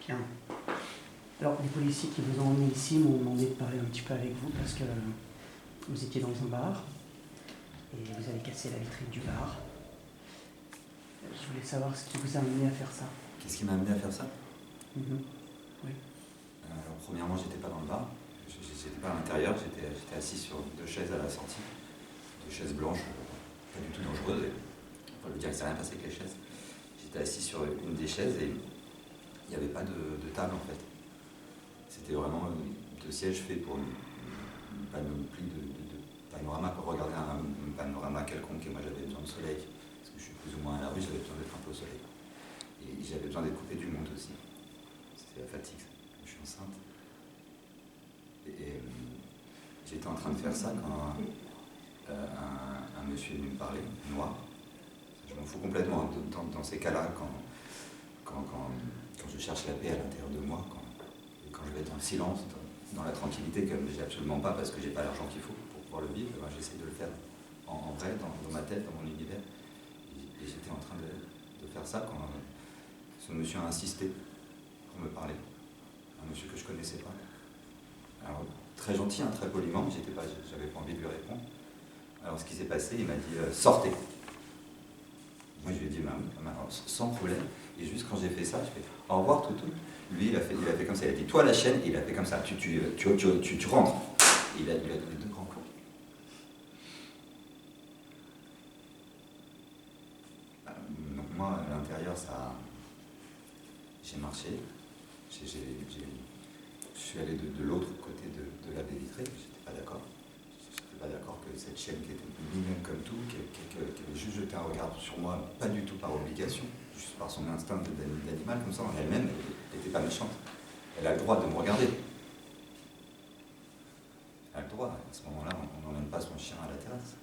Bien. Alors, les policiers qui vous ont emmené ici m'ont demandé de parler un petit peu avec vous parce que vous étiez dans un bar et vous avez cassé la vitrine du bar. Je voulais savoir ce qui vous a amené à faire ça. Qu'est-ce qui m'a amené à faire ça? Oui. Alors, premièrement, j'étais pas dans le bar, j'étais pas à l'intérieur, j'étais assis sur 2 chaises à la sortie, 2 chaises blanches, pas du tout dangereuses. On peut dire qu'il ne s'est rien passé avec les chaises. J'étais assis sur une des chaises et il n'y avait pas de table en fait. C'était vraiment 2 sièges faits pour une panoplie de panorama, pour regarder un panorama quelconque. Et moi j'avais besoin de soleil, parce que je suis plus ou moins à la rue, j'avais besoin d'être un peu au soleil. Et j'avais besoin d'être coupé du monde aussi. C'était la fatigue, je suis enceinte. Et j'étais en train de faire ça quand un monsieur est venu me parler, noir. Je m'en fous complètement dans ces cas-là, quand je cherche la paix à l'intérieur de moi, quand je vais être dans le silence, dans la tranquillité, que j'ai absolument pas parce que j'ai pas l'argent qu'il faut pour pouvoir le vivre, ben j'essaie de le faire en vrai, dans ma tête, dans mon univers. Et j'étais en train de faire ça quand ce monsieur a insisté pour me parler. Un monsieur que je connaissais pas. Alors, très gentil, hein, très poliment, j'avais pas envie de lui répondre. Alors ce qui s'est passé, il m'a dit sortez. Moi je lui ai dit alors, sans problème. Et juste quand j'ai fait ça, je fais au revoir toutou. Lui il a fait comme ça, il a dit toi la chaîne, et il a fait comme ça, tu rentres. Et il a donné 2 grands coups. Donc moi à l'intérieur j'ai marché, je suis allé de l'autre côté de la baie vitrée, j'étais pas d'accord. Pas d'accord que cette chaîne qui était mignonne comme tout, qui avait juste jeté un regard sur moi, pas du tout par obligation, juste par son instinct d'animal comme ça, en elle-même, elle n'était pas méchante. Elle a le droit de me regarder. Elle a le droit. À ce moment-là, on n'emmène pas son chien à la terrasse.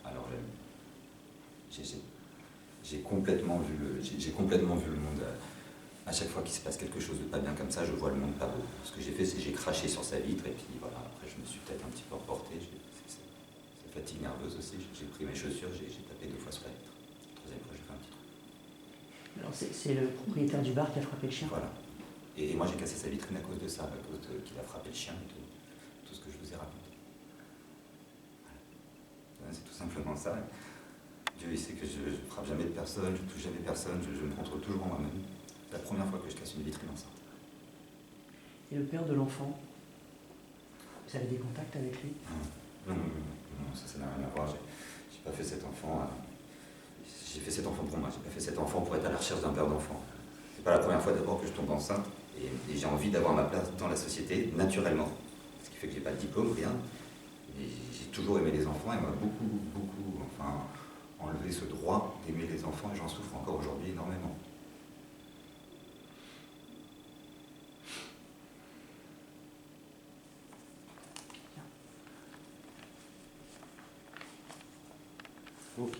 Alors j'ai complètement vu le monde. À chaque fois qu'il se passe quelque chose de pas bien comme ça, je vois le monde pas beau. Ce que j'ai fait, c'est que j'ai craché sur sa vitre, et puis voilà, après je me suis peut-être un petit peu reporté. C'est fatigue nerveuse aussi, j'ai pris mes chaussures, j'ai tapé 2 fois sur la vitre. 3e fois, j'ai fait un petit trou. Alors, c'est le propriétaire du bar qui a frappé le chien. Voilà. Et moi, j'ai cassé sa vitrine à cause de ça, à cause qu'il a frappé le chien et tout ce que je vous ai raconté. Voilà. C'est tout simplement ça. Dieu, il sait que je ne frappe jamais de personne, je ne touche jamais personne, je me contrôle toujours en moi-même. C'est la première fois que je casse une vitrine enceinte. Et le père de l'enfant, vous avez des contacts avec lui? Non, ça n'a rien à voir. J'ai pas fait cet enfant. J'ai fait cet enfant pour moi. J'ai pas fait cet enfant pour être à la recherche d'un père d'enfant. C'est pas la première fois d'abord que je tombe enceinte et j'ai envie d'avoir ma place dans la société naturellement. Ce qui fait que j'ai pas de diplôme, rien. Et j'ai toujours aimé les enfants et m'a beaucoup, enlevé ce droit d'aimer les enfants et j'en souffre encore aujourd'hui énormément. Ok.